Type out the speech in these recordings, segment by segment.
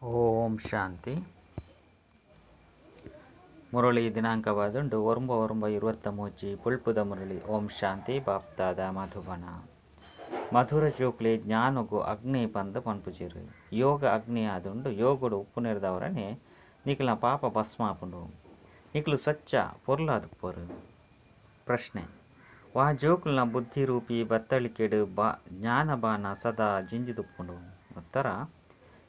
ಓಂ ಶಾಂತಿ. ಮುರಳಿ ದಿನಾಂಕವಾದುಂಡು 9/9/23 ಪುಲ್ಪುದ ಮುರಳಿ. ಓಂ ಶಾಂತಿ. ಬಾಪ್ತಾದ ಮಧುಬನ ಮಧುರ ಜೋಕ್ಲೆ ಜ್ಞಾನಗು ಅಗ್ನಿ ಪಂದು ಪನ್ಪುಜಿರು. ಯೋಗ ಅಗ್ನಿ ಆದುಂಡು ಯೋಗುಡು ಉಪ್ಪು ನೆರೆದವರನೆ ನಿಖಲ ಪಾಪ ಭಸ್ಮಾಪುಂಡು ನಿಖಲು ಸ್ವಚ್ಛ ಪೊರ್ಲಾದುಪ್ಪರು. ಪ್ರಶ್ನೆ: ವಾ ಜೋಕುಲ್ನ ಬುದ್ಧಿ ರೂಪಿ ಬತ್ತಳಿಕೆಡು ಜ್ಞಾನಬಾನ ಸದಾ ಜಿಂಜಿದುಪ್ಪುಂಡು. ಉತ್ತರ: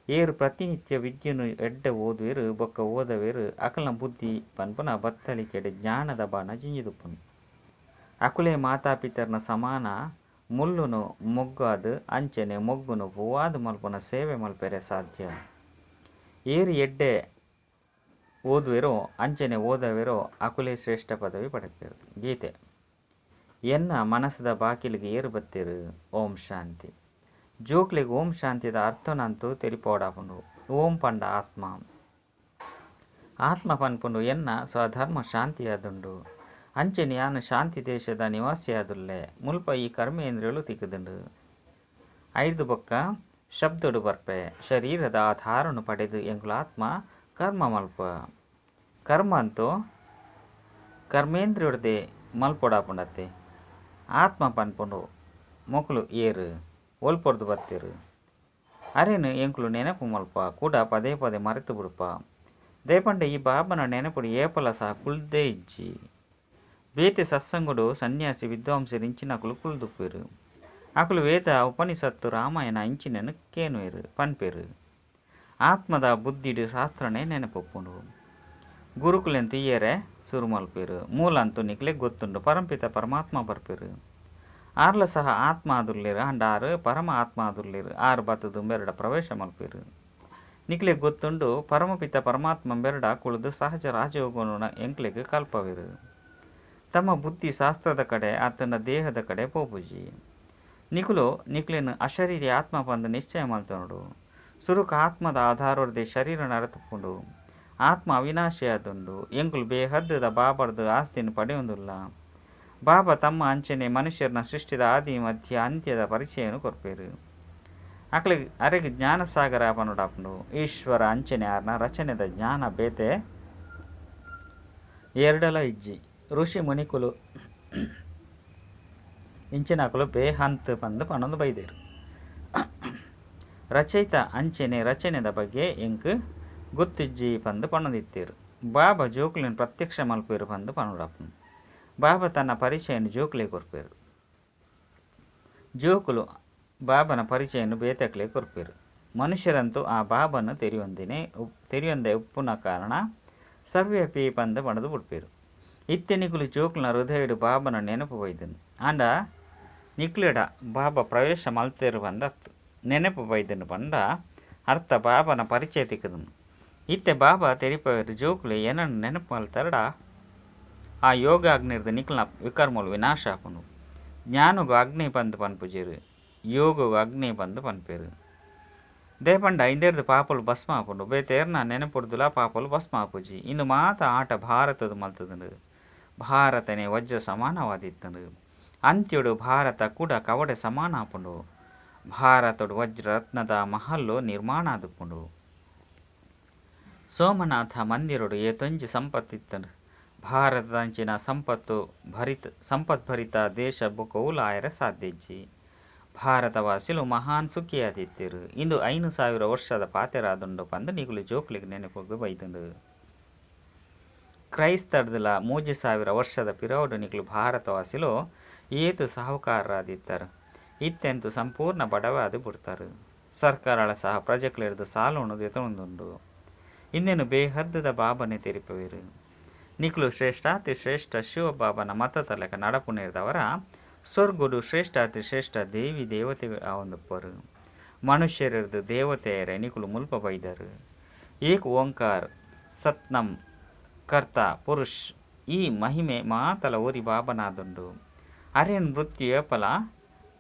ಏರು ಪ್ರತಿನಿತ್ಯ ವಿದ್ಯೆನು ಎಡ್ಡೆ ಓದುವೆರು ಬೊಕ್ಕ ಓದವೆರು ಅಕಲ್ನ ಬುದ್ಧಿ ಪನ್ಪುನ ಬತ್ತಳಿಕೆಡೆ ಜ್ಞಾನದ ಬಾಣ ಜಿಂಜಿದುಪ್ಪುಂಡು. ಅಕುಲೆ ಮಾತಾಪಿತರ್ನ ಸಮಾನ ಮುಳ್ಳುನು ಮೊಗ್ಗಾದು ಅಂಚೆನೆ ಮೊಗ್ಗುನು ಪೂವಾದು ಮಲ್ಪುನ ಸೇವೆ ಮಲ್ಪೆರೆ ಸಾಧ್ಯ. ಏರು ಎಡ್ಡೆ ಓದುವೆರೋ ಅಂಚೆನೆ ಓದವೆರೋ ಅಕುಲೆ ಶ್ರೇಷ್ಠ ಪದವಿ ಪಡೆಪೇರು. ಗೀತೆ: ಎನ್ನ ಮನಸ್ಸದ ಬಾಕಿಲಿಗೆ ಏರು ಬತ್ತೇರು. ಓಂ ಶಾಂತಿ. ಜೋಕ್ಲೆಗ್ ಓಂ ಶಾಂತಿದ ಅರ್ಥನಂತೂ ತೆರಿಪೋಡಾಪುಂಡು. ಓಂ ಪಂಡ ಆತ್ಮ. ಆತ್ಮ ಪನ್ಪುಂಡು ಎನ್ನ ಸ್ವಧರ್ಮ ಶಾಂತಿಯಾದುಂಡು. ಅಂಚೆನೆ ಯಾನು ಶಾಂತಿ ದೇಶದ ನಿವಾಸಿಯಾದುಲ್ಲೆ ಮುಲ್ಪ ಈ ಕರ್ಮೇಂದ್ರಿಯಲು ತಿಕ್ಕುದುಂಡು. ಐದು ಬೊಕ್ಕ ಶಬ್ದಡು ಬರ್ಪೆ ಶರೀರದ ಆಧಾರನು ಪಡೆದು ಎಂಕುಲ ಆತ್ಮ ಕರ್ಮ ಮಲ್ಪ. ಕರ್ಮ ಅಂತೂ ಕರ್ಮೇಂದ್ರಿಯೊಡದೆ ಮಲ್ಪೊಡಾಪುಂಡತ್ತೆ. ಆತ್ಮ ಪನ್ಪುಂಡು ಮೊಕಲು ಏರು ಒಲ್ಪೊರ್ದು ಬತ್ತೇರು. ಅರೇನು ಎಂಕುಲು ನೆನಪು ಮಲ್ಪ ಕೂಡ ಪದೇ ಪದೇ ಮರೆತು ಬಿಡುಪ. ದೇಪಂಡೆ ಈ ಬಾಬನ ನೆನಪುಡು ಏಪಲ ಸಹ ಕುಳ್ದೇ ಇಜ್ಜಿ. ಬೇತೆ ಸತ್ಸಂಗುಡು ಸನ್ಯಾಸಿ ವಿದ್ವಾಂಸರು ಇಂಚಿನಕುಲು ಕುಳ್ದುಪ್ಪೇರು. ಅಕುಲು ವೇದ ಉಪನಿಷತ್ತು ರಾಮಾಯಣ ಇಂಚಿನನು ಕೇನುವೆರು ಪನ್ಪೇರು. ಆತ್ಮದ ಬುದ್ಧಿಡು ಶಾಸ್ತ್ರನೇ ನೆನಪೊಪ್ಪುಂಡು. ಗುರುಕುಲೆಂತು ಇಯರೆ ಸುರು ಮಲ್ಪೇರು. ಮೂಲಂತೂ ನಿಕ್ಲೆ ಗೊತ್ತುಂಡು ಪರಂಪಿತ ಪರಮಾತ್ಮ ಬರ್ಪೇರು. ಆರ್ಲ ಸಹ ಆತ್ಮ ಆದುರ್ಲೇರು ಅಂಡ ಆರು ಪರಮ ಆತ್ಮ ಆದುರ್ಲೇರು. ಆರು ಬತ್ತದು ಬೆರಡ ಪ್ರವೇಶ ಮಲ್ಪೇರು. ನಿಕ್ಲೆ ಗೊತ್ತುಂಡು ಪರಮಪಿತ ಪರಮಾತ್ಮ ಬೆರಡ ಕುಳಿದು ಸಹಜ ರಾಜಯೋಗನ ಎಂಕ್ಲೆಗ್ ಕಲ್ಪವೇರು. ತಮ್ಮ ಬುದ್ಧಿ ಶಾಸ್ತ್ರದ ಕಡೆ ಆತನ ದೇಹದ ಕಡೆ ಪೋಪುಜಿ. ನಿಖುಲು ನಿಕ್ಲೆನು ಅಶರೀರಿ ಆತ್ಮ ಪಂದು ನಿಶ್ಚಯ ಮಲ್ತನೋಡು. ಸುರುಕ ಆತ್ಮದ ಆಧಾರದೇ ಶರೀರ ನರತುಪ್ಪುಂಡು. ಆತ್ಮ ಅವಿನಾಶಿಯಾದುಂಡು. ಎಂಕುಲು ಬೇಹದ್ದದ ಬಾಬರ್ದು ಆಸ್ತಿನ ಪಡೆಯೊಂದುಲ್ಲ. ಬಾಬಾ ತಮ್ಮ ಅಂಚನೆ ಮನುಷ್ಯರನ್ನ ಸೃಷ್ಟಿದ ಆದಿ ಮಧ್ಯ ಅಂತ್ಯದ ಪರಿಚಯನು ಕೊರ್ಪೇರು. ಅಕಲಿಗೆ ಅರೆಗೆ ಜ್ಞಾನ ಸಾಗರ ಪನುಡಾಪುಂಡು. ಈಶ್ವರ ಅಂಚನೆ ಆರ್ನ ರಚನೆದ ಜ್ಞಾನ ಬೇತೆ ಎರಡಲ ಇಜ್ಜಿ. ಋಷಿ ಮುನಿಕುಲು ಇಂಚಿನಕುಲು ಬೇಹಂತ್ ಪಂದು ಪಣೊಂದು ಬೈದೇರು. ರಚಯಿತ ಅಂಚನೆ ರಚನೆದ ಬಗ್ಗೆ ಎಂಕ್ ಗೊತ್ತಿಜ್ಜಿ ಪಂದು ಪಣೊಂದಿತ್ತೇರು. ಬಾಬಾ ಜೋಕುಲಿನ ಪ್ರತ್ಯಕ್ಷ ಮಲ್ಪೇರು ಪಂದು ಪನುಡಾಪುಂಡು. ಬಾಬಾ ತನ್ನ ಪರಿಚಯನು ಜೋಕುಲೆ ಕೊರ್ಪೇರು. ಜೋಕುಲು ಬಾಬನ ಪರಿಚಯನು ಬೇತಕ್ಲೆ ಕೊರ್ಪೇರು. ಮನುಷ್ಯರಂತೂ ಆ ಬಾಬನು ತೆರಿಯೊಂದೆ ಉಪ್ಪುನ ಕಾರಣ ಸರ್ವ್ಯಾಪಿ ಪಂದ ಪಣದು ಬಿಡ್ಪೇರು. ಇತ್ತೆ ನಿಕುಲು ಜೋಕುಲ್ನ ಹೃದಯಡು ಬಾಬನ ನೆನಪು ಬೈದನು. ಅಂಡ ನಿಕ್ಲೆಡ ಬಾಬಾ ಪ್ರವೇಶ ಮಲ್ತೇರು ಪಂದ ಅರ್ಥ. ನೆನಪು ಬೈದನು ಪಂಡ ಅರ್ಥ ಬಾಬನ ಪರಿಚಯ ತಿಕ್ಕದನು. ಇತ್ತೆ ಬಾಬಾ ತೆರಿಪವೇರು ಜೋಕುಲೆ ಏನನ್ನು ನೆನಪು ಮಲ್ತಾರಡ ಆ ಯೋಗ ಅಗ್ನಿರ್ದು ನಿಕ್ಲನ ವಿಕರ್ಮಲು ವಿನಾಶ ಆಪುಂಡು. ಜ್ಞಾನಗು ಅಗ್ನಿ ಪಂದು ಪನ್ಪುಜೇರು. ಯೋಗಗು ಅಗ್ನಿ ಪಂದು ಪನ್ಪೇರು. ದೇಪಂಡ ಇಂದೆರ್ದು ಪಾಪಲು ಭಸ್ಮ ಆಪುಂಡು. ಬೇತೇರ್ನ ನೆನಪುಡ್ದುಲ ಪಾಪಲು ಭಸ್ಮ ಆಪುಜಿ. ಇಂದು ಮಾತ ಆಟ ಭಾರತದ ಮಲ್ತದುಂಡು. ಭಾರತನೇ ವಜ್ರ ಸಮಾನವಾದಿತ್ತುಂಡು. ಅಂತ್ಯೊಡು ಭಾರತ ಕೂಡ ಕವಡೆ ಸಮಾನ ಆಪುಂಡು. ಭಾರತೊಡು ವಜ್ರ ರತ್ನದ ಮಹಲ್ಲು ನಿರ್ಮಾಣ ಆದುಪ್ಪುಂಡು. ಸೋಮನಾಥ ಮಂದಿರೊಡು ಏತೊಂಜಿ ಸಂಪತ್ತಿತ್ತುಂಡು. ಭಾರತದಂಚಿನ ಸಂಪತ್ಭರಿತ ದೇಶ ಬೊಕವುಲ ಆಯರ ಸಾಧ್ಯಜ್ಜಿ. ಭಾರತವಾಸಿಲು ಮಹಾನ್ ಸುಖಿಯಾದಿತ್ತೇರು. ಇಂದು 5,000 ವರ್ಷದ ಪಾತೆರಾದುಂಡು ಪಂದು ನಿಗುಲು ಜೋಕ್ಲಿಗೆ ನೆನಪು ಬೈದುಂಡು. ಕ್ರೈಸ್ತರ್ದುಲ 3,000 ವರ್ಷದ ಪಿರವಡು ನಿಗುಲು ಭಾರತವಾಸಿಲು ಏತು ಸಾಹುಕಾರರಾದಿತ್ತರು. ಇತ್ತೆಂತು ಸಂಪೂರ್ಣ ಬಡವಾದು ಬಿಡ್ತಾರು. ಸರ್ಕಾರಳ ಸಹ ಪ್ರಜೆಕ್ಲೆರ್ದು ಸಾಲುಣು ಎತೊಂದುಂಡು. ಇನ್ನೇನು ಬೇಹದ್ದದ ಬಾಬನೆ ತೆರಿಪವೇರು. ನಿಖುಲು ಶ್ರೇಷ್ಠಾತಿ ಶ್ರೇಷ್ಠ ಶಿವಬಾಬನ ಮತತಲಕ ನಡಪುನೇರ್ದವರ ಸ್ವರ್ಗುಡು ಶ್ರೇಷ್ಠಾತಿ ಶ್ರೇಷ್ಠ ದೇವಿ ದೇವತೆ ಆವೊಂದುಪ್ಪರು. ಮನುಷ್ಯರದು ದೇವತೆಯರೇ ನಿಖುಲು ಮುಲ್ಪ ಬೈದರು. ಏಕ್ ಓಂಕಾರ್ ಸತ್ನಂ ಕರ್ತ ಪುರುಷ್ ಈ ಮಹಿಮೆ ಮಾತಲ ಓರಿ ಬಾಬನಾದುಂಡು. ಅರೇನು ಮೃತ್ಯು ಏಪಲ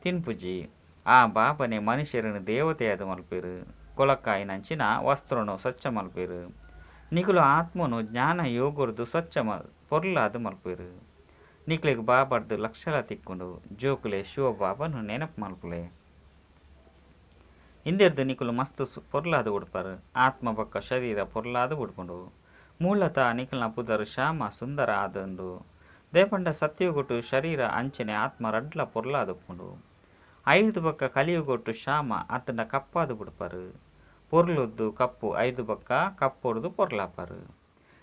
ತಿನ್ಪುಜಿ. ಆ ಬಾಬನೆ ಮನುಷ್ಯರನ್ನು ದೇವತೆಯಾದ ಮಲ್ಪೇರು. ಕೊಳಕಾಯಿನಂಚಿನ ವಸ್ತ್ರನು ಸ್ವಚ್ಛ ಮಲ್ಪೇರು. ನಿಖುಲು ಆತ್ಮನು ಜ್ಞಾನ ಯೋಗುರ್ದು ಸ್ವಚ್ಛ ಪೊರ್ಲಾದು ಮಲ್ಪೇರು. ನಿಕ್ಲೆಗ್ ಬಾಬರ್ದು ಲಕ್ಷಲ ತಿಕ್ಕುಂಡು. ಜೋಕುಲೆ ಶಿವ ಬಾಬನು ನೆನಪು ಮಲ್ಪುಲೆ. ಇಂದೆರ್ದು ನಿಕುಲು ಮಸ್ತ್ ಪೊರ್ಲಾದು ಉಡ್ಪರು. ಆತ್ಮ ಬೊಕ್ಕ ಶರೀರ ಪೊರ್ಲಾದು ಉಡ್ಪುಂಡು. ಮೂಲತಃ ನಿಕಲ್ನ ಪುದರು ಶ್ಯಾಮ ಸುಂದರ ಆದಂಡು. ದೇಪಂಡ ಸತ್ಯುಗೊಟ್ಟು ಶರೀರ ಅಂಚನೆ ಆತ್ಮ ರಡ್ಲ ಪೊರ್ಲಾದು ಉಪ್ಪುಂಡು. ಐದು ಬೊಕ್ಕ ಕಲಿಯುಗೊಟ್ಟು ಶ್ಯಾಮ ಅತ್ತಂಡ ಕಪ್ಪಾದು ಬಿಡ್ಪರು. ಪೊರ್ಲೊದ್ದು ಕಪ್ಪು ಐದು ಬೊಕ್ಕ ಕಪ್ಪೊಡ್ದು ಪೊರ್ಲಾಪರು.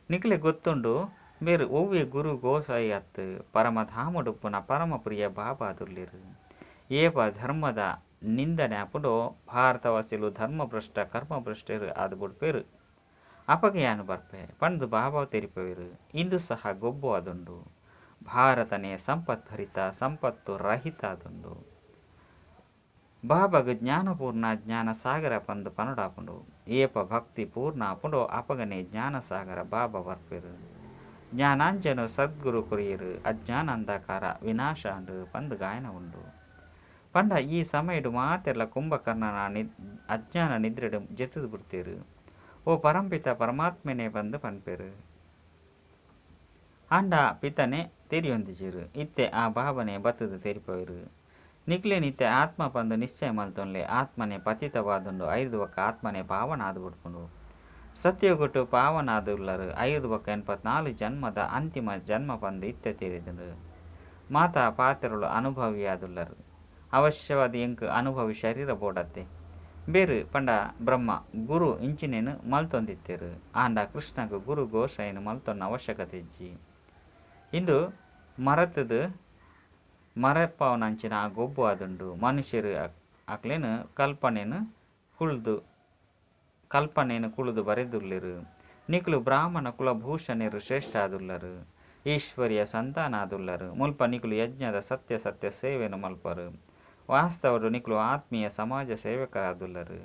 ನಿಕಲೆ ಗೊತ್ತುಂಡು ಬೇರು ಒವ್ವೆ ಗುರು ಗೋಸಾಯಿ ಅತ್ತು ಪರಮಧಾಮಡುಪ್ಪುನ ಪರಮಪ್ರಿಯ ಬಾಬಾದುರ್ಲಿರು. ಏಪ ಧರ್ಮದ ನಿಂದನೆ ಅಪ್ಪುಂಡು ಭಾರತವಾಸಿಲು ಧರ್ಮಭ್ರಷ್ಟ ಕರ್ಮಭ್ರಷ್ಟರು ಅದು ಬಿಡ್ಪೇರು. ಅಪಗೆಯಾನು ಬರ್ಪೆ ಪಂಡು ಬಾಬಾ ತೆರಿಪೇರು. ಇಂದು ಸಹ ಗೊಬ್ಬು ಅದುಂಡು. ಭಾರತನೇ ಸಂಪತ್ಭರಿತ ಸಂಪತ್ತು ರಹಿತ ಅದುಂಡು. ಬಾಬಾಗ ಜ್ಞಾನಪೂರ್ಣ ಜ್ಞಾನ ಸಾಗರ ಪಂದು ಪನಡಾಪುಂಡು. ಏಪ ಭಕ್ತಿ ಪೂರ್ಣ ಅಪ್ಪುಂಡು ಅಪಗನೆ ಜ್ಞಾನ ಸಾಗರ ಬಾಬಾ ಬರ್ಪೇರು. ಜ್ಞಾನಾಂಜನು ಸದ್ಗುರು ಕುರಿಯರು ಅಜ್ಞಾನ ಅಂಧಕಾರ ವಿನಾಶ ಅಂಡು ಪಂದು ಗಾಯನ ಉಂಡು. ಪಂಡ ಈ ಸಮಯಡು ಮಾತೆಲ್ಲ ಕುಂಭಕರ್ಣನ ಅಜ್ಞಾನ ನಿದ್ರೆಡು ಜೆತ್ತದು ಬಿಡ್ತೇರು. ಓ ಪರಂಪಿತ ಪರಮಾತ್ಮನೇ ಬಂದು ಪನ್ಪೇರು. ಅಂಡ ಪಿತನೆ ತೆರಿಯೊಂದಿಜಿರು. ಇತ್ತೆ ಆ ಬಾಬನೆ ಬತ್ತದು ತೆರಿಪೋರು. ನಿಕ್ಲೆ ನಿತ್ಯ ಆತ್ಮ ಪಂದು ನಿಶ್ಚಯ ಮಲ್ತೊನ್ಲೆ ಆತ್ಮನೆ ಪತಿತವಾದುಂಡು. ಐದು ಬೊಕ್ಕ ಆತ್ಮನೆ ಪಾವನ ಆದು ಬಿಡ್ಪುಂಡು. ಸತ್ಯಗೊಟ್ಟು ಪಾವನ ಆದುಲ್ಲರು. ಐದು ಬೊಕ್ಕ 84 ಜನ್ಮದ ಅಂತಿಮ ಜನ್ಮ ಪಂದು ಇತ್ತೆ ತೀರಿದುಂಡು. ಮಾತಾ ಪಾತ್ರಗಳು ಅನುಭವಿ ಆದುಲ್ಲರು. ಅವಶ್ಯವಾದ ಎಂಕ್ ಅನುಭವಿ ಶರೀರ ಬೋಡತ್ತೆ. ಬೇರು ಪಂಡ ಬ್ರಹ್ಮ ಗುರು ಇಂಚಿನೇನು ಮಲ್ತೊಂದಿತ್ತೇರು. ಆಂಡ ಕೃಷ್ಣಗ ಗುರು ಗೋಸಾಯಿನ ಮಲ್ತೊನ್ನ ಅವಶ್ಯಕತೆ ಇಜ್ಜಿ. ಇಂದು ಮರತದು ಮರಪ್ಪವನಂಚಿನ ಆ ಗೊಬ್ಬು ಆದುಂಡು. ಮನುಷ್ಯರು ಅಕ್ಲೇನು ಕಲ್ಪನೆನು ಕುಳಿದು ಬರೆದುಲ್ಲಿರು. ನಿಕ್ಲು ಬ್ರಾಹ್ಮಣ ಕುಲಭೂಷಣರು ಶ್ರೇಷ್ಠ ಆದುಲ್ಲರು. ಈಶ್ವರ್ಯ ಸಂತಾನ ಆದುಲ್ಲರು. ಮುಲ್ಪ ನಿಕ್ಲು ಯಜ್ಞದ ಸತ್ಯ ಸೇವೆನು ಮಲ್ಪರು. ವಾಸ್ತವರು ನಿಕ್ಲು ಆತ್ಮೀಯ ಸಮಾಜ ಸೇವಕರಾದುಲ್ಲರು.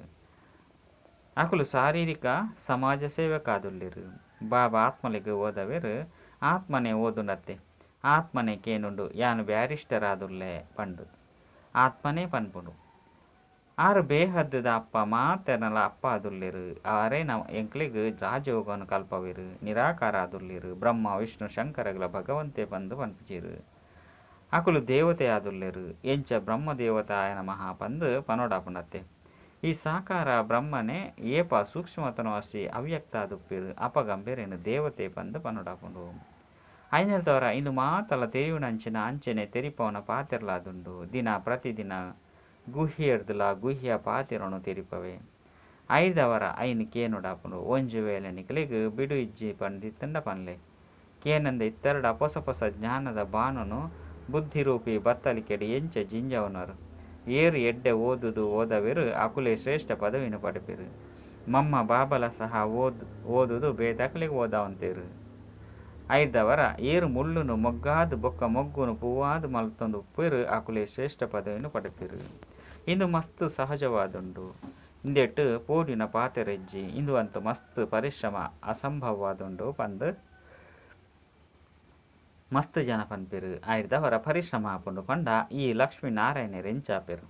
ಅಕುಲು ಶಾರೀರಿಕ ಸಮಾಜ ಸೇವಕಾದುಲ್ಲಿರು. ಬಾಬಾ ಆತ್ಮಲಿಗೆ ಓದವೇರು ಆತ್ಮನೆ ಓದುಂಡತ್ತೆ. ಆತ್ಮನೆ ಕೇನುಂಡು ಯಾನು ಬ್ಯಾರಿಸ್ಟರ್ ಆದುಲ್ಲೆ ಪಂಡು ಆತ್ಮನೇ ಪನ್ಪುಂಡು. ಆರು ಬೇಹದ್ದದ ಅಪ್ಪ ಮಾತೆನಲ ಅಪ್ಪ ಆದುಲ್ಲಿರು. ಆರೇ ಎಂಕ್ಲಿಗೆ ರಾಜಯೋಗವನ್ನು ಕಲ್ಪವಿರು. ನಿರಾಕಾರ ಆದುಲ್ಲಿರು. ಬ್ರಹ್ಮ ವಿಷ್ಣು ಶಂಕರಗಳ ಭಗವಂತೆ ಬಂದು ಪನ್ಪಿಚಿರು. ಅಕುಲು ದೇವತೆ ಆದುಲ್ಲಿರು. ಎಂಚ ಬ್ರಹ್ಮದೇವತಾಯ ನಮಃ ಪಂದು ಪನೋಡಾಪುಂಡತ್ತೆ. ಈ ಸಾಕಾರ ಬ್ರಹ್ಮನೆ ಏಪ ಸೂಕ್ಷ್ಮತನು ಅಸಿ ಅವ್ಯಕ್ತ ಆದುಪ್ಪಿರು. ಅಪಗಂಬೇರೇನು ದೇವತೆ ಪಂದು ಪನೋಡಾಪುಂಡು. ಐನಲ್ದವರ ಇಂದು ಮಾತಲ ತೆರಿಯುನಂಚಿನ ಅಂಚನೆ ತೆರಿಪವನ ಪಾತಿರ್ಲಾದುಂಡು. ದಿನ ಪ್ರತಿದಿನ ಗುಹ್ಯರ್ದುಲ ಗುಹ್ಯ ಪಾತಿರನು ತೆರಿಪವೆ. ಐದವರ ಐನು ಕೇನುಡಾಪುಂಡು. ಒಂಜು ವೇಳೆ ನಿಕಲಿಗೆ ಬಿಡು ಇಜ್ಜಿ ಪಂದಿತ್ತಂಡ ಪನ್ಲೆ ಕೇನಂದ ಇತ್ತರಡ ಹೊಸ ಜ್ಞಾನದ ಬಾನುನು ಬುದ್ಧಿರೂಪಿ ಬತ್ತಲಿಕೆಡು ಎಂಚ ಜಿಂಜವನರು. ಏರು ಎಡ್ಡೆ ಓದುದು ಓದವೆರು ಅಕುಲೆ ಶ್ರೇಷ್ಠ ಪದವಿನ ಪಡಿಪಿರು. ಮಮ್ಮ ಬಾಬಲ ಸಹ ಓದುದು ಬೇದಕಲಿಗೆ ಓದವಂತೇರು. ಐದವರ ಏರು ಮುಳ್ಳುನು ಮೊಗ್ಗಾದು ಬೊಕ್ಕ ಮೊಗ್ಗುನು ಪೂವಾದು ಮಲ್ತೊಂದು ಉಪ್ಪಿರು ಅಕುಲೆ ಶ್ರೇಷ್ಠ ಪದವಿನ ಪಡಿಪಿರು. ಇಂದು ಮಸ್ತ್ ಸಹಜವಾದುಂಡು. ಇಂದೆಟ್ಟು ಪೋಡಿನ ಪಾತೆರೆಜ್ಜಿ ಇಂದು ಅಂತೂ ಮಸ್ತ್ ಪರಿಶ್ರಮ ಅಸಂಭವವಾದುಂಡು ಪಂದು ಮಸ್ತ್ ಜನ ಪನ್ಪಿರು. ಐದವರ ಪರಿಶ್ರಮ ಆಪುಂಡು ಪಂಡ ಈ ಲಕ್ಷ್ಮೀನಾರಾಯಣ ರೆಂಚಾಪೆರು.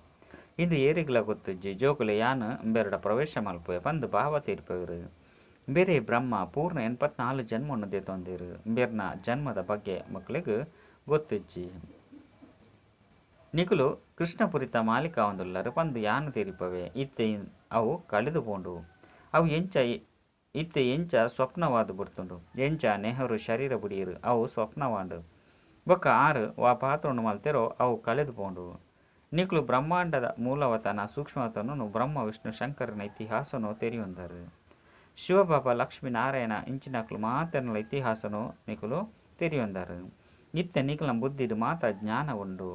ಇಂದು ಏರಿಗ್ಲ ಗೊತ್ತುಜ್ಜಿ ಜೋಕುಲೆ ಯಾನು ಬೆರಡ ಪ್ರವೇಶ ಮಲ್ಪುವೆ ಪಂದು ಭಾವ ತೀರ್ಪೆರು. ಬೇರೆ ಬ್ರಹ್ಮ ಪೂರ್ಣ 84 ಜನ್ಮವನ್ನು ದೇತೊಂದಿರು. ಬೇರ್ನ ಜನ್ಮದ ಬಗ್ಗೆ ಮಕ್ಕಳಿಗೆ ಗೊತ್ತಿಜ್ಜಿ. ನಿಕುಲು ಕೃಷ್ಣಪುರಿತ ಮಾಲಿಕ ಒಂದುಲ್ಲರು ಪಂದು ಯಾನು ತೀರಿಪವೆ. ಇತ್ತೆ ಅವು ಕಳೆದು ಪೋಂಡು. ಅವು ಇತ್ತೆ ಎಂಚ ಸ್ವಪ್ನವಾದು ಬಿಡ್ತುಂಡು. ಎಂಚ ನೆಹರು ಶರೀರ ಬುಡಿಯರು ಅವು ಸ್ವಪ್ನವಾಂಡು. ಬೊಕ್ಕ ಆರು ವಾ ಪಾತ್ರನು ಮಲ್ತೆರೋ ಅವು ಕಳೆದು ಪೋಂಡು. ನಿಕುಲು ಬ್ರಹ್ಮಾಂಡದ ಮೂಲವತನ ಸೂಕ್ಷ್ಮವತನು ಬ್ರಹ್ಮ ವಿಷ್ಣು ಶಂಕರನ ಇತಿಹಾಸನು ತೆರಿಯೊಂದರು. ಶಿವಬಾಬಾ ಲಕ್ಷ್ಮೀನಾರಾಯಣ ಇಂಚಿನಕ್ಲು ಮಾತೆರ್ನಲ ಇತಿಹಾಸನು ನಿಕುಲು ತೆರಿಯೊಂದರು. ಇತ್ತೆ ನಿಕುಲ ಬುದ್ಧಿಡು ಮಾತ ಜ್ಞಾನ ಉಂಡು.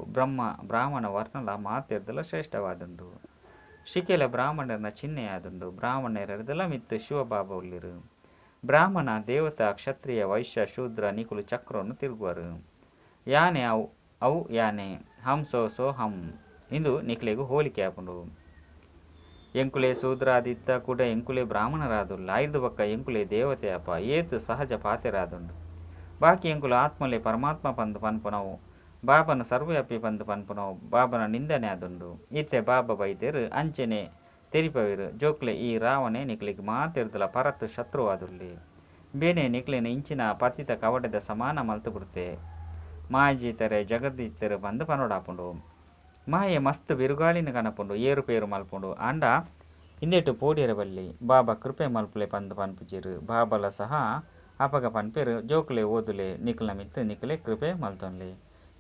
ಬ್ರಾಹ್ಮಣ ವರ್ಣಲ ಮಾತೆರ್ದಲ ಶ್ರೇಷ್ಠವಾದುಂಡು. ಶಿಕೆಲ ಬ್ರಾಹ್ಮಣರನ ಚಿಹ್ನೆಯಾದುಂಡು. ಬ್ರಾಹ್ಮಣರೆರ್ದಲ ಮಿತ್ತು ಶಿವಬಾಬಾ ಉಳ್ಳಿರು. ಬ್ರಾಹ್ಮಣ ದೇವತಾ ಕ್ಷತ್ರಿಯ ವೈಶ್ಯ ಶೂದ್ರ ನಿಕುಲು ಚಕ್ರವನ್ನು ತಿರುಗುವರು. ಯಾನೆ ಅವು ಯಾನೆ ಹಂಸೋ ಸೋ ಹಂ ಇಂದು ನಿಕ್ಲೆಗೂ ಹೋಲಿಕೆ ಆಪುಂಡು. ಎಂಕುಲೆ ಶೂದ್ರಾದಿತ್ತ ಕೂಡ ಎಂಕುಲೆ ಬ್ರಾಹ್ಮಣರಾದುಲ್ಲ. ಐದು ಬೊಕ್ಕ ಎಂಕುಲೆ ದೇವತೆ ಅಪ್ಪ ಏತು ಸಹಜ ಪಾತೆರಾದುಂಡು. ಬಾಕಿ ಎಂಕುಲು ಆತ್ಮಲೆ ಪರಮಾತ್ಮ ಪಂದು ಪನ್ಪುನವು. ಬಾಬನ ಸರ್ವವ್ಯಾಪಿ ಪಂದು ಪನ್ಪುನವು. ಬಾಬನ ನಿಂದನೆ ಆದುಂಡು. ಇತ್ತೆ ಬಾಬಾ ಬೈದೇರು ಅಂಚನೆ ತೆರಿಪವಿರು. ಜೋಕ್ಲೆ ಈ ರಾವಣೆ ನಿಕ್ಲಿಗೆ ಮಾತೆರ್ದಲ ಪರತ್ತು ಶತ್ರುವಾದುಲ್ಲಿ. ಬೇನೆ ನಿಕ್ಲಿನ ಇಂಚಿನ ಪತಿತ ಕವಟದ ಸಮಾನ ಮಲ್ತು ಬಿಡುತ್ತೆ. ಮಾಯಜೀತರೆ ಜಗದೀತರು ಬಂದು ಪನೋಡಾಪುಂಡು. ಮಾಯೆ ಮಸ್ತ್ ಬಿರುಗಾಳಿನ ಕನಪುಂಡು. ಏರುಪೇರು ಮಲ್ಪುಂಡು. ಅಂಡ ಇಂದೆಟ್ಟು ಪೋಡಿಯರ ಬಲ್ಲಿ ಬಾಬಾ ಕೃಪೆ ಮಲ್ಪಲೆ ಪಂದು ಪನ್ಪುಜಿರು ಬಾಬಲ ಸಹ ಅಪಗ ಪನ್ಪೆರು ಜೋಕುಲೆ ಓದುಲೆ ನಿಕುಲ ಮಿತ್ತು ನಿಕುಲೆ ಕೃಪೆ ಮಲ್ತೊನ್ಲೆ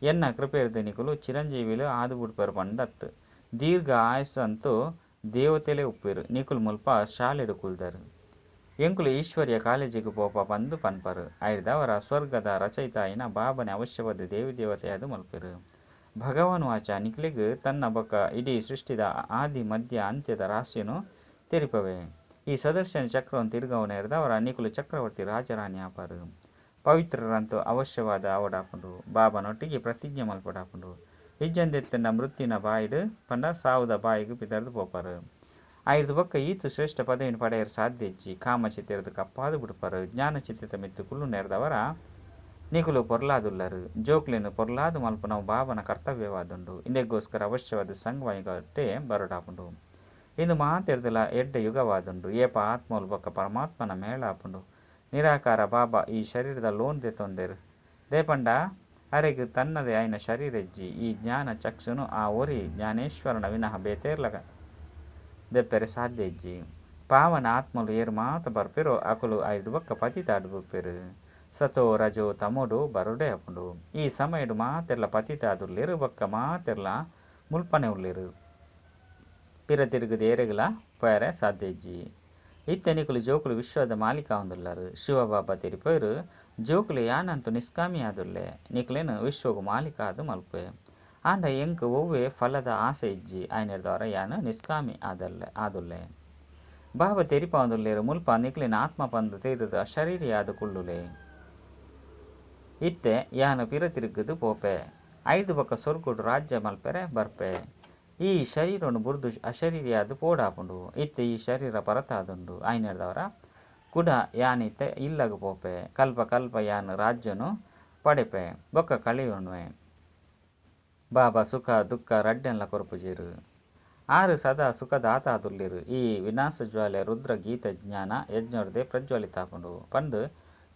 ಎನ್ನ ಕೃಪೆ ಇರ್ದು ನಿಕುಲು ಚಿರಂಜೀವಿಲು ಆದು ಬುಡ್ಪರು ಪಂಡತ್ತು ದೀರ್ಘ ಆಯಸ್ಸು ಅಂತೂ ದೇವತೆಲೆ ಉಪ್ಪಿರು ನಿಕುಲು ಮುಲ್ಪ ಶಾಲೆಡು ಕುಲ್ದರು ಎಂಕುಲು ಈಶ್ವರ್ಯ ಕಾಲೇಜಿಗೆ ಪೋಪ ಬಂದು ಪನ್ಪರು ಐದವರ ಸ್ವರ್ಗದ ರಚಯಿತ ಆಯಿನ ಬಾಬನೆ ಅವಶ್ಯವಾದ ದೇವಿ ದೇವತೆಯಾದು ಮಲ್ಪರು ಭಗವಾನ್ ವಾಚ ನಿಕ್ಲಿಗೆ ತನ್ನ ಬೊಕ್ಕ ಇಡೀ ಸೃಷ್ಟಿದ ಆದಿ ಮಧ್ಯ ಅಂತ್ಯದ ರಹಸ್ಯನು ತೆರಿಪವೆ ಈ ಸದರ್ಶನ ಚಕ್ರವನ್ನು ತಿರುಗವನ ಇರ್ದವರ ನಿಕುಲು ಚಕ್ರವರ್ತಿ ರಾಜರಾಣಿ ಆಪರು ಪವಿತ್ರರಂತೂ ಅವಶ್ಯವಾದ ಅವಡಾಪುಂಡು ಬಾಬನೊಟ್ಟಿಗೆ ಪ್ರತಿಜ್ಞೆ ಮಲ್ಪಡಾಪುಂಡು ಇಜ್ಜಂದೆತ್ತನ ಮೃತ್ಯುನ ಬಾಯಿಡು ಪಂಡ ಸಾವುದ ಬಾಯಿಗೆ ಪಿದರ್ದು ಪೋಪರು ಐದು ಬೊಕ್ಕ ಈತು ಶ್ರೇಷ್ಠ ಪದವಿನ ಪಡೆಯರು ಸಾಧ್ಯ ಇಜ್ಜಿ ಕಾಮಚಿತ್ತಿರದು ಕಪ್ಪಾದು ಬಿಡುಪರು ಜ್ಞಾನಚಿತ್ತಿತ ಮಿತ್ತು ಕುಲ್ಲು ನೆರೆದವರ ನಿಕುಲು ಪೊರ್ಲಾದುಲ್ಲರು ಜೋಕ್ಲೆನು ಪೊರ್ಲಾದು ಮಲ್ಪನವು ಬಾಬನ ಕರ್ತವ್ಯವಾದುಂಡು ಇಂದೆಗೋಸ್ಕರ ಅವಶ್ಯವಾದ ಸಂಘವಾಯಿಗಟ್ಟೆ ಬರಡಾಪುಂಡು ಇಂದು ಮಾತೆರ್ದಲ ಎಡ್ಡ ಯುಗವಾದುಂಡು ಏಪ ಆತ್ಮೋಲ್ ಬೊಕ್ಕ ಪರಮಾತ್ಮನ ಮೇಳಾಪುಂಡು ನಿರಾಕಾರ ಬಾಬಾ ಈ ಶರೀರದ ಲೋನ್ ದೆತೊಂದೆರು ದೇಪಂಡ ಅರೆಗೆ ತನ್ನದೇ ಆಯ್ನ ಶರೀರಜ್ಜಿ ಈ ಜ್ಞಾನ ಚಕ್ಷುನು ಆ ಒರಿ ಜ್ಞಾನೇಶ್ವರನ ವಿನಃ ಬೇತೇರ್ಲಗ ದೆಪ್ಪೆರೆ ಸಾಧ್ಯ ಇಜ್ಜಿ ಪಾವನ ಆತ್ಮಲು ಏರು ಮಾತ ಬರ್ಪೆರೋ ಅಕುಲು ಐದು ಬೊಕ್ಕ ಪತಿತಾಡು ಬುಪ್ಪೆರು ಸತೋ ರಜೋ ತಮೋಡು ಬರುಡೆ ಅಪ್ಪುಂಡು ಈ ಸಮಯಡು ಮಾತೆರ್ಲ ಪತಿತಾದುರ್ಲೇರು ಬೊಕ್ಕ ಮಾತೆರ್ಲ ಮುಲ್ಪನೆ ಉಳ್ಳೇರು ಪಿರ ತಿರುಗದ ಏರೆಗಲ ಪಯರೆ ಸಾಧ್ಯ ಇಜ್ಜಿ ಇತ್ತೆನಿಕುಲು ಜೋಕುಲು ವಿಶ್ವದ ಮಾಲೀಕ ಹೊಂದುಲ್ಲರು ಶಿವಬಾಬಾ ತೆರಿಪೋರು ಜೋಕುಲು ಯಾನಂತೂ ನಿಷ್ಕಾಮಿ ಆದುಲ್ಲೆ ನಿಕ್ಲೇನು ವಿಶ್ವಗು ಮಾಲೀಕ ಆದು ಮಲ್ಪೆ ಆಂಡ ಎಂಕ್ ಒವ್ವೆ ಫಲದ ಆಸೆ ಇಜ್ಜಿ ಆಯ್ನೆರ್ದವರ ಯಾನು ನಿಷ್ಕಾಮಿ ಆದುಲ್ಲೆ ಬಾಬಾ ತೆರಿಪ ಹೊಂದುಲ್ಲೇರು ಮುಲ್ಪ ನಿಕ್ಲಿನ ಆತ್ಮ ಪಂದು ತೀರದ ಶರೀರಿ ಆದು ಕುಳ್ಳುಲೆ ಇತ್ತೆ ಯಾನು ಪಿರ ತಿರುಗದು ಪೋಪೆ ಐದು ಬೊಕ್ಕ ಸೊರ್ಗುಡು ರಾಜ್ಯ ಮಲ್ಪೆರೆ ಬರ್ಪೆ ಈ ಶರೀರನು ಬುರ್ದು ಅಶರೀರಿಯಾದು ಪೋಡಾಪುಂಡು ಇತ್ತೆ ಈ ಶರೀರ ಪರತಾದುಂಡು ಆಯ್ನೆರ್ದವರ ಕುಡ ಯಾನಿತ್ತೆ ಇಲ್ಲಗು ಪೋಪೆ ಕಲ್ಪ ಕಲ್ಪ ಯಾನು ರಾಜ್ಯನು ಪಡೆಪೆ ಬೊಕ್ಕ ಕಳೆಯುಣ್ವೆ ಬಾಬಾ ಸುಖ ದುಃಖ ರಡ್ಡೆಲ್ಲ ಕೊರಪುಜಿರು ಆರು ಸದಾ ಸುಖದ ಆತಾದುಲ್ಲಿರು ಈ ವಿನಾಶ ಜ್ವಾಲೆ ರುದ್ರ ಗೀತ ಜ್ಞಾನ ಯಜ್ಞರ್ದೆ ಪ್ರಜ್ವಲಿತಾಪುಂಡು ಪಂದು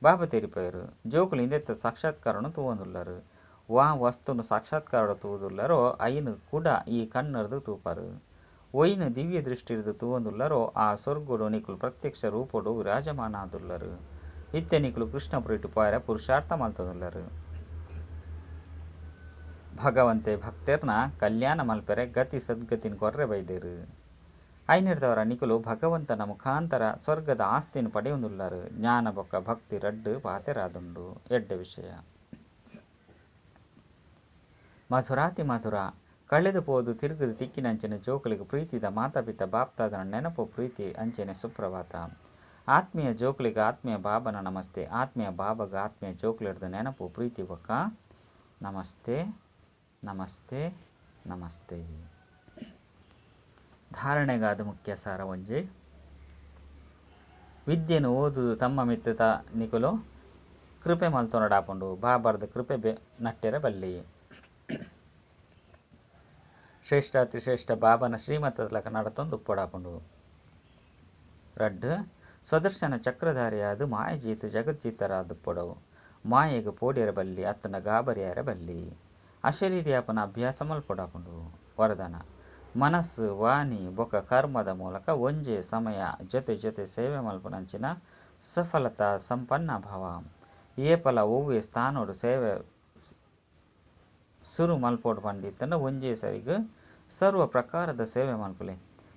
ಬಾಬಾ ತೆರಿಪೋಯರು ಜೋಕುಲು ಇಂದೆತ್ತ ಸಾಕ್ಷಾತ್ಕಾರನು ತೂವೊಂದುಲ್ಲರು ವಾ ವಸ್ತುನು ಸಾಕ್ಷಾತ್ಕಾರ ತೂವುದುಲ್ಲರೋ ಐನು ಕೂಡ ಈ ಕಣ್ಣರ್ದು ತೂಪರು ಒಯ್ನು ದಿವ್ಯ ದೃಷ್ಟಿರ್ದು ತೂವೊಂದುಲ್ಲರೋ ಆ ಸ್ವರ್ಗುಡು ನಿಕುಲು ಪ್ರತ್ಯಕ್ಷ ರೂಪುಡು ವಿರಾಜಮಾನ ಆದುಲ್ಲರು ಇತ್ತೆ ನಿಕುಲು ಕೃಷ್ಣಪುರಿಟು ಪಾಯರ ಪುರುಷಾರ್ಥ ಮಲ್ತದುಲ್ಲರು ಭಗವಂತೆ ಭಕ್ತರ್ನ ಕಲ್ಯಾಣ ಮಲ್ಪೆರೆ ಗತಿ ಸದ್ಗತಿನ ಕೊರ್ರೆ ಬೈದೇರು ಐನೆರ್ದವರ ನಿಕುಲು ಭಗವಂತನ ಮುಖಾಂತರ ಸ್ವರ್ಗದ ಆಸ್ತಿನ ಪಡೆಯೊಂದುಲ್ಲರು ಜ್ಞಾನ ಬೊಕ್ಕ ಭಕ್ತಿ ರಡ್ಡು ಪಾತೆರಾದುಂಡು ಎಡ್ಡೆ ವಿಷಯ ಮಧುರಾತಿ ಮಧುರ ಕಳೆದು ಪೋದು ತಿರುಗದು ತಿಕ್ಕಿನಂಚಿನ ಜೋಕುಲಿಗೆ ಪ್ರೀತಿದ ಮಾತಾಪಿತ ಬಾಪ್ತಾದನ ನೆನಪು ಪ್ರೀತಿ ಅಂಚೆನೆ ಸುಪ್ರಭಾತ ಆತ್ಮೀಯ ಜೋಕುಲಿಗೆ ಆತ್ಮೀಯ ಬಾಬನ ನಮಸ್ತೆ ಆತ್ಮೀಯ ಬಾಬಗ ಆತ್ಮೀಯ ಜೋಕುಲಿಡ್ದ ನೆನಪು ಪ್ರೀತಿ ಬೊಕ್ಕ ನಮಸ್ತೆ ನಮಸ್ತೆ ನಮಸ್ತೆ ಧಾರಣೆಗಾದ ಮುಖ್ಯ ಸಾರ ಒಂಜಿ ವಿದ್ಯೆನು ಓದುದು ತಮ್ಮ ಮಿತ್ತದ ನಿಕುಲು ಕೃಪೆ ಮಲ್ತೊನಡಾಪುಂಡು ಬಾಬರ್ದ ಕೃಪೆ ನಟ್ಟೆರೆ ಬಲ್ಲಿ ಶ್ರೇಷ್ಠಾತಿ ಶ್ರೇಷ್ಠ ಬಾಬನ ಶ್ರೀಮತದಲಕ ನಡತೊಂದು ಉಪ್ಪೊಡಾಪುಂಡು ರಡ್ಡು ಸ್ವದರ್ಶನ ಚಕ್ರಧಾರಿಯಾದು ಮಾಯಜೀತ ಜಗಜ್ಜೀತರಾದು ಪೊಡವು ಮಾಯೆಗೆ ಪೋಡಿಯರ ಬಲ್ಲಿ ಅತ್ತನ ಗಾಬರಿಯರ ಬಲ್ಲಿ ಅಶರೀರಿಯಾಪನ ಅಭ್ಯಾಸ ಮಲ್ಪೊಡಾಪುಂಡು ವರದಾನ ಮನಸ್ಸು ವಾಣಿ ಬೊಕ ಕರ್ಮದ ಮೂಲಕ ಒಂಜೆ ಸಮಯ ಜೊತೆ ಜೊತೆ ಸೇವೆ ಮಲ್ಪುನಂಚಿನ ಸಫಲತಾ ಸಂಪನ್ನ ಭಾವ ಏಪಲ ಒವ್ವೆ ಸ್ಥಾನೋಡು ಸೇವೆ ಸುರು ಮಲ್ಪೋಡು ಪಂಡಿತನ ಒಂಜೇ ಸರಿಗ ಸರ್ವ ಪ್ರಕಾರದ ಸೇವೆ ಮಲ್ಪುಲೆ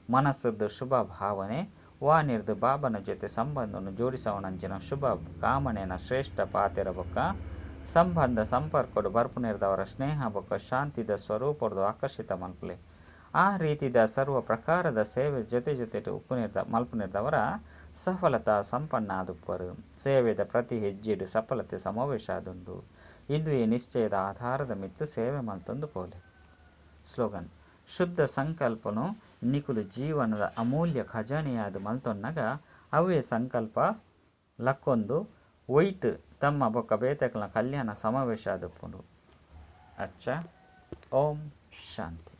ಮನಸ್ಸದ್ದು ಶುಭ ಭಾವನೆ ವಾಣಿರ್ದು ಬಾಬನ ಜೊತೆ ಸಂಬಂಧವನ್ನು ಜೋಡಿಸವನಂಚಿನ ಶುಭ ಕಾಮನೆನ ಶ್ರೇಷ್ಠ ಪಾತೆರ ಬೊಕ್ಕ ಸಂಬಂಧ ಸಂಪರ್ಕಡು ಬರ್ಪುನಿರ್ದವರ ಸ್ನೇಹ ಬೊಕ್ಕ ಶಾಂತಿದ ಸ್ವರೂಪಡ್ದು ಆಕರ್ಷಿತ ಮಲ್ಪುಲೆ ಆ ರೀತಿದ ಸರ್ವ ಪ್ರಕಾರದ ಸೇವೆ ಜೊತೆ ಜೊತೆ ಮಲ್ಪುನಿರ್ದವರ ಸಫಲತಾ ಸಂಪನ್ನ ಆದುಪ್ಪರು ಸೇವೆದ ಪ್ರತಿ ಹೆಜ್ಜೆಡು ಸಫಲತೆ ಸಮಾವೇಶ ಆದುಂಡು ಇದು ಈ ನಿಶ್ಚಯದ ಆಧಾರದ ಮಿತ್ತು ಸೇವೆ ಮಲ್ತೊಂದು ಪೋಲೆ ಸ್ಲೋಗನ್ ಶುದ್ಧ ಸಂಕಲ್ಪನು ನಿಕುಲು ಜೀವನದ ಅಮೂಲ್ಯ ಖಜಾನೆಯಾದ ಮಲ್ತೊನ್ನಗ ಅವೇ ಸಂಕಲ್ಪ ಲಕ್ಕೊಂದು ಒಯ್ಟ್ ತಮ್ಮ ಬೊಕ್ಕ ಬೇತಕಲ ಕಲ್ಯಾಣ ಸಮಾವೇಶ ಆದುಪ್ಪುಂಡು ಅಚ್ಚ ಓಂ ಶಾಂತಿ.